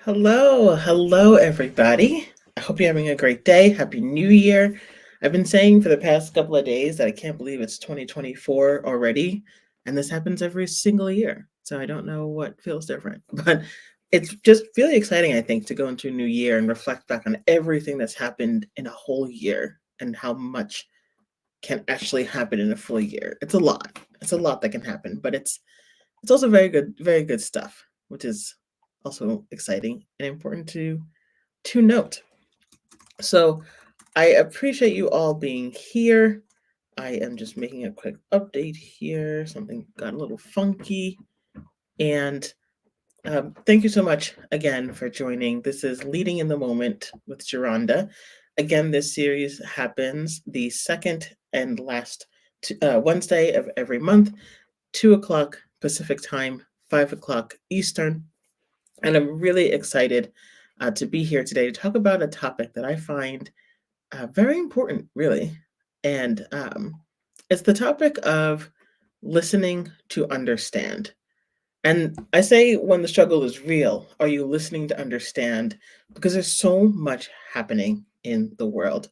Hello, everybody. I hope you're having a great day. Happy New Year. I've been saying for the past couple of days that I can't believe it's 2024 already, and this happens every single year. So I don't know what feels different, but it's just really exciting, I think, to go into a new year and reflect back on everything that's happened in a whole year and how much can actually happen in a full year. It's a lot. It's a lot that can happen, but it's also very good stuff, which is also exciting and important to note. So I appreciate you all being here. I am just making a quick update here. Something got a little funky. And thank you so much again for joining. This is Leading in the Moment with Geronda. Again, this series happens the second and last Wednesday of every month, 2 o'clock Pacific time, 5 o'clock Eastern. And I'm really excited to be here today to talk about a topic that I find very important, really. And it's the topic of listening to understand. And I say when the struggle is real, are you listening to understand? Because there's so much happening in the world.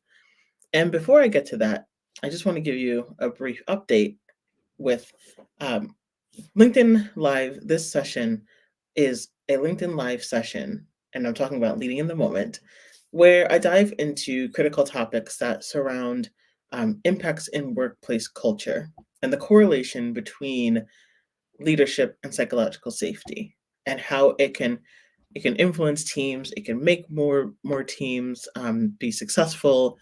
And before I get to that, I just want to give you a brief update with um, LinkedIn Live. This session is a LinkedIn Live session, and I'm talking about leading in the moment, where I dive into critical topics that surround impacts in workplace culture and the correlation between leadership and psychological safety, and how it can influence teams, it can make more teams be successful,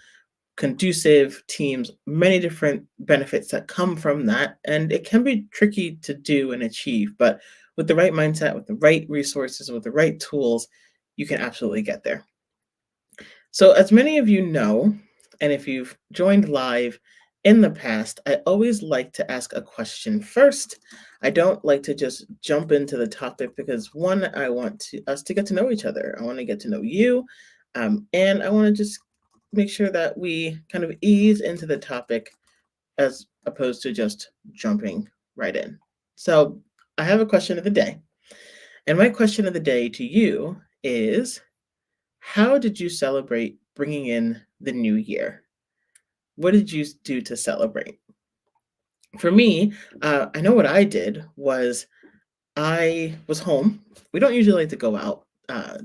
conducive teams, many different benefits that come from that. And it can be tricky to do and achieve, but with the right mindset, with the right resources, with the right tools, you can absolutely get there. So, as many of you know, and if you've joined live in the past, I always like to ask a question first. I don't like to just jump into the topic because one, I want us to get to know each other. I want to get to know you, and I want to just make sure that we kind of ease into the topic as opposed to just jumping right in. So, I have a question of the day, and my question of the day to you is, how did you celebrate bringing in the new year? What did you do to celebrate? For me, I know what I did was I was home. We don't usually like to go out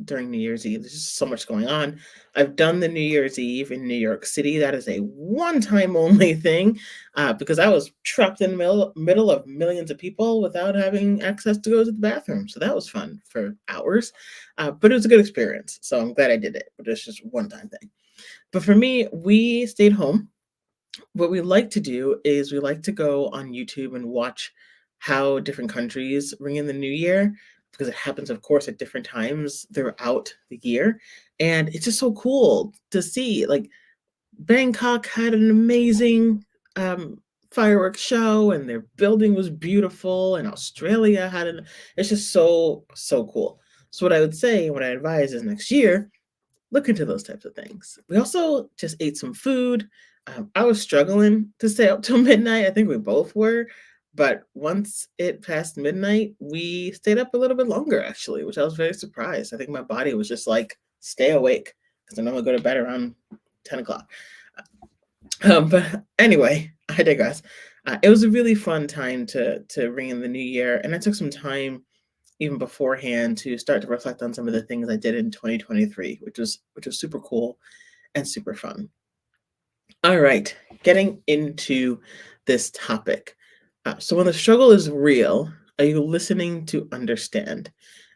during New Year's Eve. There's just so much going on. I've done the New Year's Eve in New York City. That is a one-time only thing because I was trapped in the middle of millions of people without having access to go to the bathroom. So that was fun for hours, but it was a good experience. So I'm glad I did it. But it's just one-time thing. But for me, we stayed home. What we like to do is we like to go on YouTube and watch how different countries ring in the new year, because it happens, of course, at different times throughout the year. And it's just so cool to see. Like, Bangkok had an amazing fireworks show, and their building was beautiful, and Australia had an, it's just so cool. So, what I would say, what I advise is next year, look into those types of things. We also just ate some food. I was struggling to stay up till midnight. I think we both were. But once it passed midnight, we stayed up a little bit longer, actually, which I was very surprised. I think my body was just like, stay awake, because I normally go to bed around 10 o'clock. But anyway, I digress. It was a really fun time to ring in the new year, and I took some time even beforehand to start to reflect on some of the things I did in 2023, which was super cool and super fun. All right, getting into this topic. So when the struggle is real, are you listening to understand?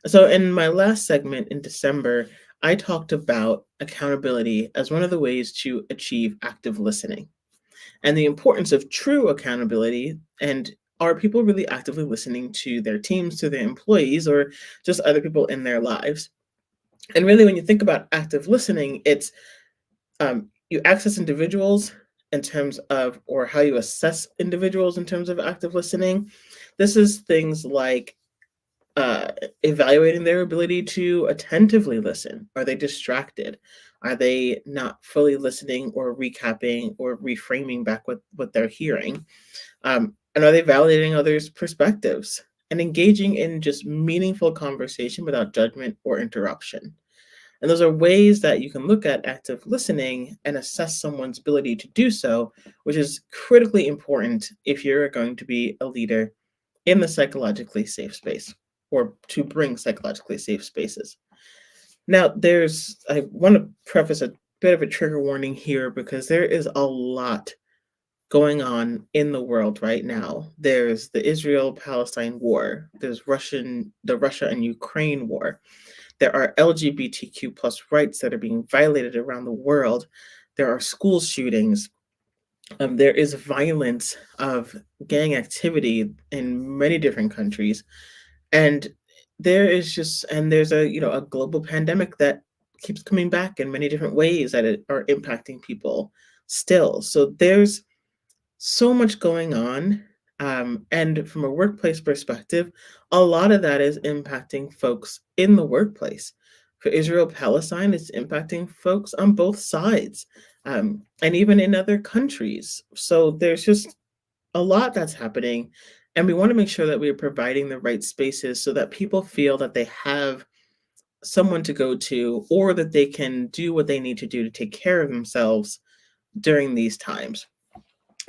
So in my last segment in December, I talked about accountability as one of the ways to achieve active listening and the importance of true accountability. And are people really actively listening to their teams, to their employees, or just other people in their lives? And really, when you think about active listening, it's you access individuals in terms of, or how you assess individuals in terms of active listening. This is things like uh, evaluating their ability to attentively listen. Are they distracted? Are they not fully listening or recapping or reframing back what they're hearing? And are they validating others' perspectives? and engaging in just meaningful conversation without judgment or interruption. And those are ways that you can look at active listening and assess someone's ability to do so, which is critically important if you're going to be a leader in the psychologically safe space or to bring psychologically safe spaces. Now, I want to preface a bit of a trigger warning here because there is a lot going on in the world right now. There's the Israel-Palestine war. The Russia and Ukraine war. There are LGBTQ plus rights that are being violated around the world. There are school shootings. There is violence of gang activity in many different countries, and there's a global pandemic that keeps coming back in many different ways that are impacting people still. So there's so much going on. And from a workplace perspective, a lot of that is impacting folks in the workplace. For Israel Palestine, it's impacting folks on both sides, and even in other countries. So there's just a lot that's happening. And we want to make sure that we are providing the right spaces so that people feel that they have someone to go to or that they can do what they need to do to take care of themselves during these times.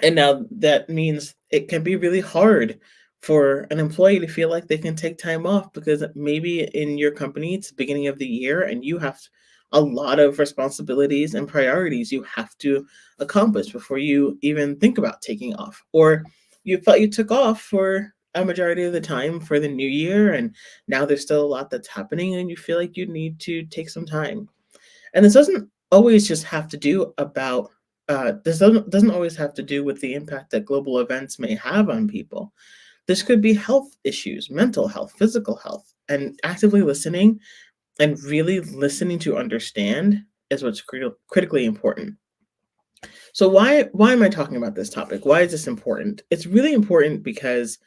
And now that means it can be really hard for an employee to feel like they can take time off because maybe in your company it's the beginning of the year and you have a lot of responsibilities and priorities you have to accomplish before you even think about taking off. Or you felt you took off for a majority of the time for the new year and now there's still a lot that's happening and you feel like you need to take some time. And this doesn't always just have to do about this doesn't always have to do with the impact that global events may have on people. This could be health issues, mental health, physical health, and actively listening and really listening to understand is what's critically important. So why am I talking about this topic? Why is this important? It's really important because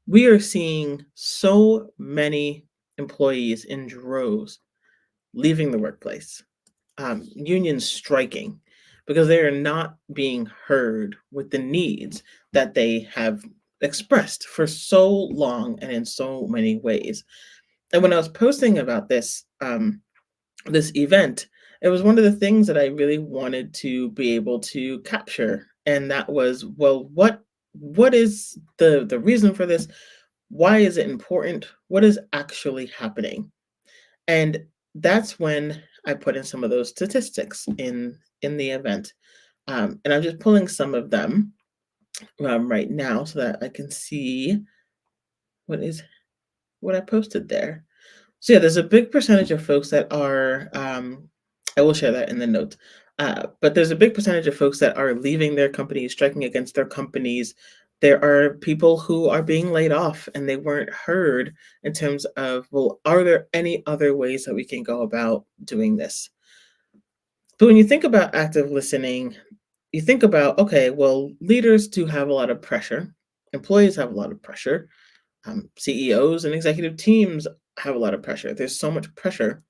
we are seeing so many employees in droves leaving the workplace, unions striking because they are not being heard with the needs that they have expressed for so long and in so many ways. And when I was posting about this event, it was one of the things that I really wanted to be able to capture, and that was, well, what is the reason for this? Why is it important? What is actually happening? And that's when I put in some of those statistics in the event. And I'm just pulling some of them right now so that I can see what is what I posted there. So yeah, there's a big percentage of folks that are. I will share that in the notes. But there's a big percentage of folks that are leaving their companies, striking against their companies. There are people who are being laid off and they weren't heard in terms of, well, are there any other ways that we can go about doing this? But when you think about active listening, you think about, okay, well, leaders do have a lot of pressure, employees have a lot of pressure, CEOs and executive teams have a lot of pressure. There's so much pressure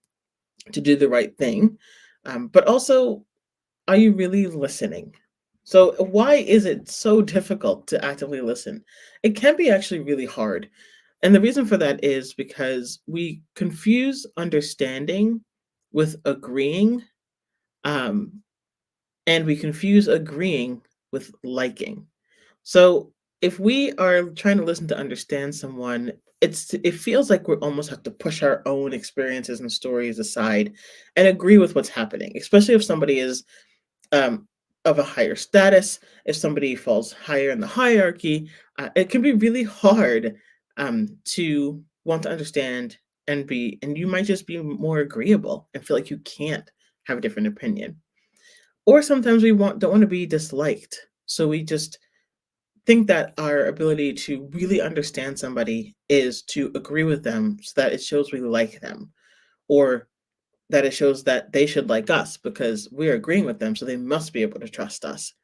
to do the right thing. But also, are you really listening? So, why is it so difficult to actively listen? It can be actually really hard. And the reason for that is because we confuse understanding with agreeing, um, and we confuse agreeing with liking. So if we are trying to listen to understand someone, it feels like we almost have to push our own experiences and stories aside and agree with what's happening, especially if somebody is um, of a higher status, if somebody falls higher in the hierarchy. It can be really hard to want to understand and you might just be more agreeable and feel like you can't have a different opinion. Or sometimes we don't want to be disliked, so we just think that our ability to really understand somebody is to agree with them so that it shows we like them, or that it shows that they should like us because we're agreeing with them, so they must be able to trust us.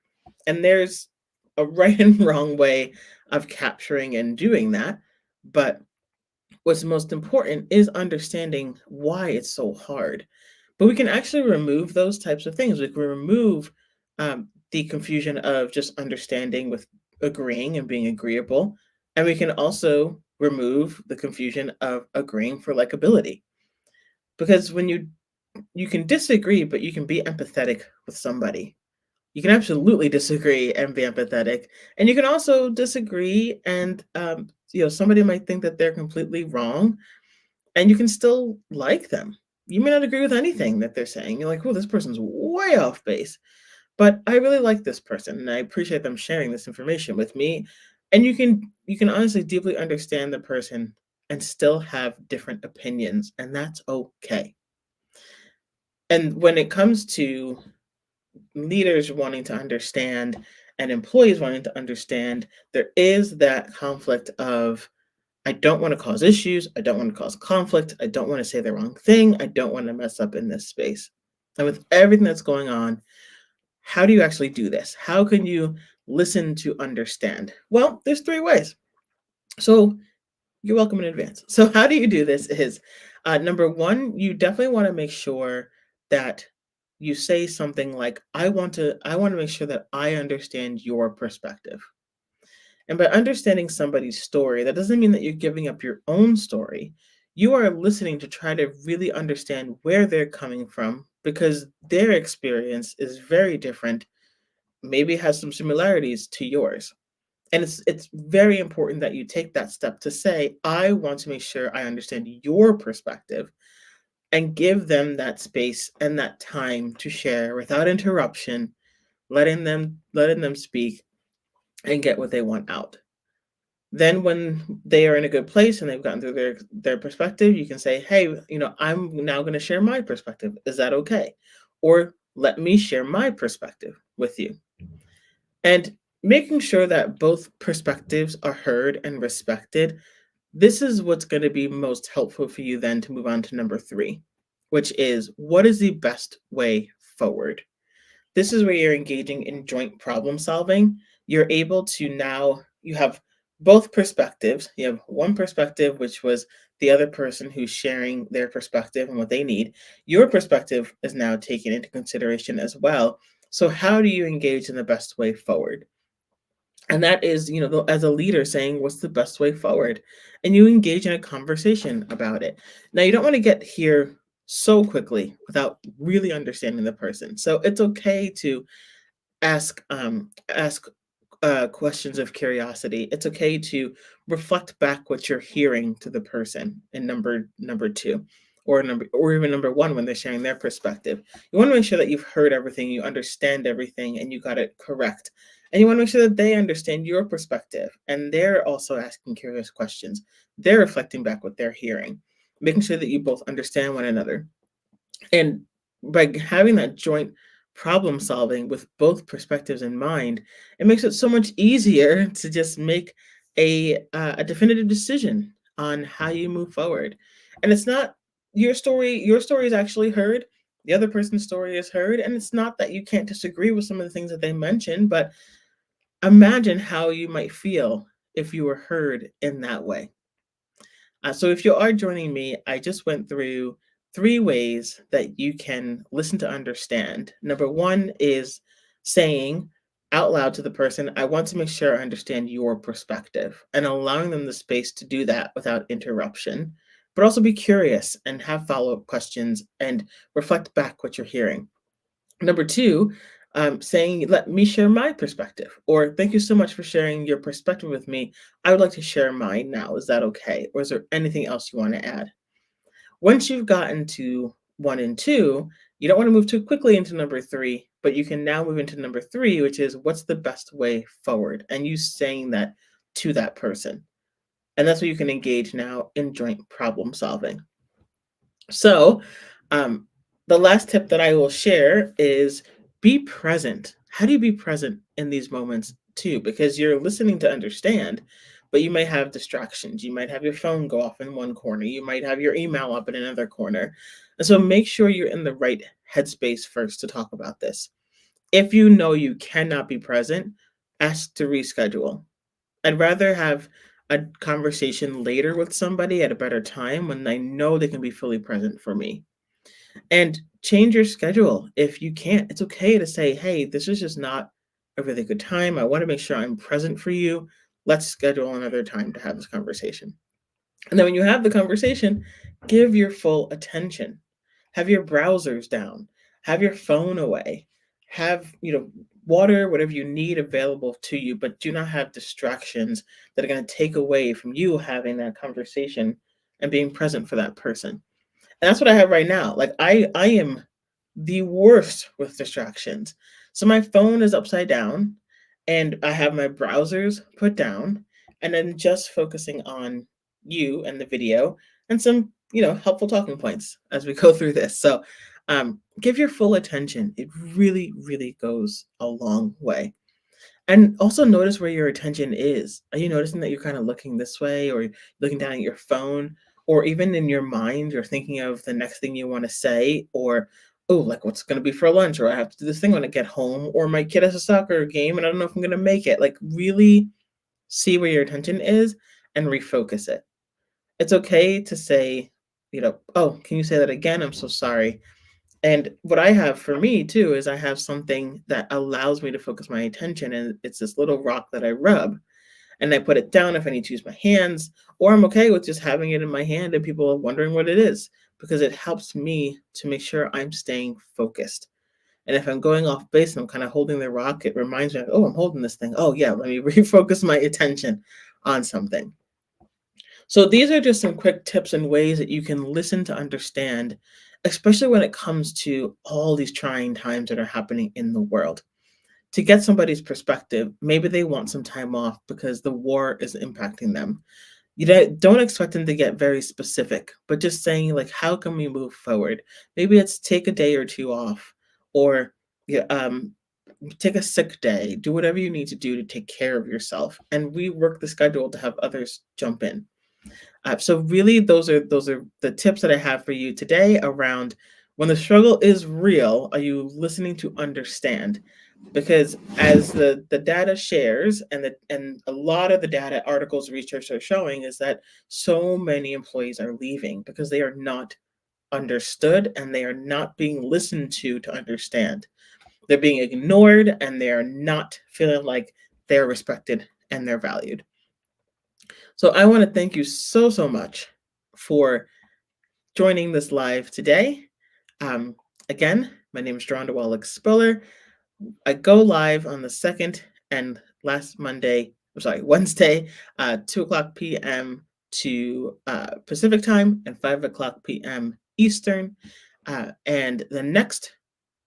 And there's a right and wrong way of capturing and doing that. But what's most important is understanding why it's so hard. But we can actually remove those types of things. We can remove the confusion of just understanding with agreeing and being agreeable. And we can also remove the confusion of agreeing for likability. Because when you can disagree, but you can be empathetic with somebody. You can absolutely disagree and be empathetic, and you can also disagree, and somebody might think that they're completely wrong, and you can still like them. You may not agree with anything that they're saying. You're like, "Oh, this person's way off base," but I really like this person, and I appreciate them sharing this information with me. And you can honestly deeply understand the person and still have different opinions, and that's okay. And when it comes to leaders wanting to understand and employees wanting to understand, there is that conflict of, I don't want to cause issues, I don't want to cause conflict, I don't want to say the wrong thing, I don't want to mess up in this space. And with everything that's going on, how do you actually do this? How can you listen to understand? Well, there's three ways. So you're welcome in advance. So how do you do this is, number one, you definitely want to make sure that you say something like, I want to make sure that I understand your perspective. And by understanding somebody's story, that doesn't mean that you're giving up your own story. You are listening to try to really understand where they're coming from, because their experience is very different, maybe has some similarities to yours. And it's very important that you take that step to say, I want to make sure I understand your perspective, and give them that space and that time to share without interruption, letting them speak and get what they want out. Then when they are in a good place and they've gotten through their perspective, you can say, "Hey, I'm now going to share my perspective. Is that okay?" Or, "Let me share my perspective with you." And making sure that both perspectives are heard and respected, this is what's going to be most helpful for you then to move on to number 3, which is, what is the best way forward? This is where you're engaging in joint problem solving. You're able to now, you have both perspectives. You have one perspective, which was the other person who's sharing their perspective and what they need. Your perspective is now taken into consideration as well. So, how do you engage in the best way forward? And that is, as a leader, saying, what's the best way forward? And you engage in a conversation about it. Now, you don't want to get here so quickly without really understanding the person. So it's okay to ask questions of curiosity. It's okay to reflect back what you're hearing to the person in number two, or even number one, when they're sharing their perspective. You want to make sure that you've heard everything, you understand everything, and you got it correct. And you want to make sure that they understand your perspective and they're also asking curious questions. They're reflecting back what they're hearing, making sure that you both understand one another. And by having that joint problem solving with both perspectives in mind, it makes it so much easier to just make a definitive decision on how you move forward. And it's not your story is actually heard, the other person's story is heard, and it's not that you can't disagree with some of the things that they mentioned, but imagine how you might feel if you were heard in that way. So, if you are joining me, I just went through 3 ways that you can listen to understand. Number one is saying out loud to the person, I want to make sure I understand your perspective, and allowing them the space to do that without interruption. But also be curious and have follow up questions and reflect back what you're hearing. Number two, saying, let me share my perspective, or thank you so much for sharing your perspective with me. I would like to share mine now. Is that okay? Or is there anything else you want to add? Once you've gotten to 1 and 2, you don't want to move too quickly into number 3, but you can now move into number 3, which is, what's the best way forward? And you saying that to that person. And that's where you can engage now in joint problem solving. So, um, the last tip that I will share is, be present. How do you be present in these moments too? Because you're listening to understand, but you may have distractions. You might have your phone go off in one corner. You might have your email up in another corner. And so make sure you're in the right headspace first to talk about this. If you know you cannot be present, ask to reschedule. I'd rather have a conversation later with somebody at a better time when I know they can be fully present for me. And change your schedule if you can't. It's okay to say, hey, this is just not a really good time. I want to make sure I'm present for you. Let's schedule another time to have this conversation. And then when you have the conversation, give your full attention. Have your browsers down. Have your phone away. Have, water, whatever you need available to you, but do not have distractions that are going to take away from you having that conversation and being present for that person. And that's what I have right now. Like I am the worst with distractions. So my phone is upside down and I have my browsers put down and then just focusing on you and the video and some, helpful talking points as we go through this. So give your full attention. It really, really goes a long way. And also notice where your attention is. Are you noticing that you're kind of looking this way or looking down at your phone? Or even in your mind, you're thinking of the next thing you want to say, or, oh, like what's going to be for lunch, or I have to do this thing when I get home, or my kid has a soccer game and I don't know if I'm going to make it. Like, really see where your attention is and refocus it. It's okay to say, oh, can you say that again? I'm so sorry. And what I have for me too is I have something that allows me to focus my attention, and it's this little rock that I rub, and I put it down if I need to use my hands, or I'm okay with just having it in my hand and people are wondering what it is because it helps me to make sure I'm staying focused. And if I'm going off base and I'm kind of holding the rock, it reminds me, of, oh, I'm holding this thing. Oh, yeah, let me refocus my attention on something. So these are just some quick tips and ways that you can listen to understand, especially when it comes to all these trying times that are happening in the world. To get somebody's perspective, maybe they want some time off because the war is impacting them. Don't expect them to get very specific, but just saying like, how can we move forward? Maybe it's take a day or two off, or yeah, take a sick day. Do whatever you need to do to take care of yourself, and we work the schedule to have others jump in. So really, those are the tips that I have for you today around when the struggle is real. Are you listening to understand? Because as the data shares, and a lot of the data articles research are showing is that so many employees are leaving because they are not understood and they are not being listened to understand. They're being ignored and they are not feeling like they're respected and they're valued. So I want to thank you so, so much for joining this live today. Um, Again, my name is Dronda Wallach Spiller. I go live on the second and last Wednesday, 2 o'clock p.m. to Pacific time and 5 o'clock p.m. Eastern. And the next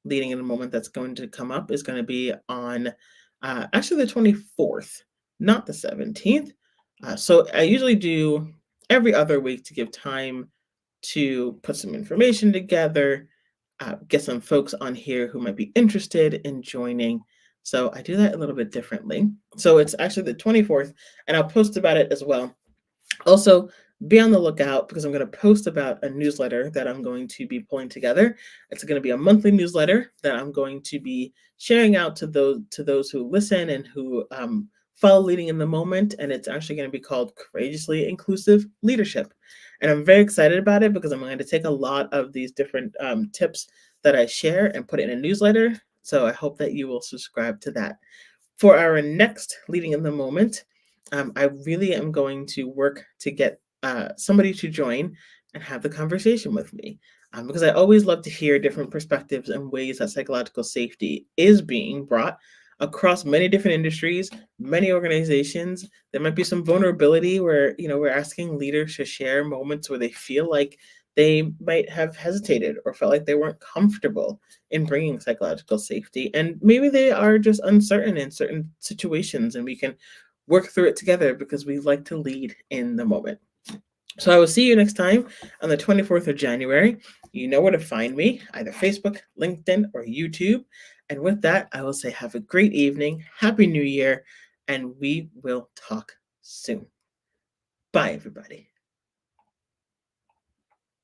leading in a moment that's going to come up is going to be on actually the 24th, not the 17th. So I usually do every other week to give time to put some information together, get some folks on here who might be interested in joining. So I do that a little bit differently. So it's actually the 24th, and I'll post about it as well. Also, be on the lookout because I'm going to post about a newsletter that I'm going to be pulling together. It's going to be a monthly newsletter that I'm going to be sharing out to those who listen and who follow Leading in the Moment. And it's actually going to be called Courageously Inclusive Leadership. And I'm very excited about it because I'm going to take a lot of these different tips that I share and put it in a newsletter. So I hope that you will subscribe to that. For our next Leading in the Moment, I really am going to work to get somebody to join and have the conversation with me. Because I always love to hear different perspectives and ways that psychological safety is being brought across many different industries, many organizations. There might be some vulnerability where, we're asking leaders to share moments where they feel like they might have hesitated or felt like they weren't comfortable in bringing psychological safety. And maybe they are just uncertain in certain situations, and we can work through it together because we like to lead in the moment. So I will see you next time on the 24th of January. You know where to find me, either Facebook, LinkedIn, or YouTube. And with that, I will say have a great evening, Happy New Year, and we will talk soon. Bye, everybody.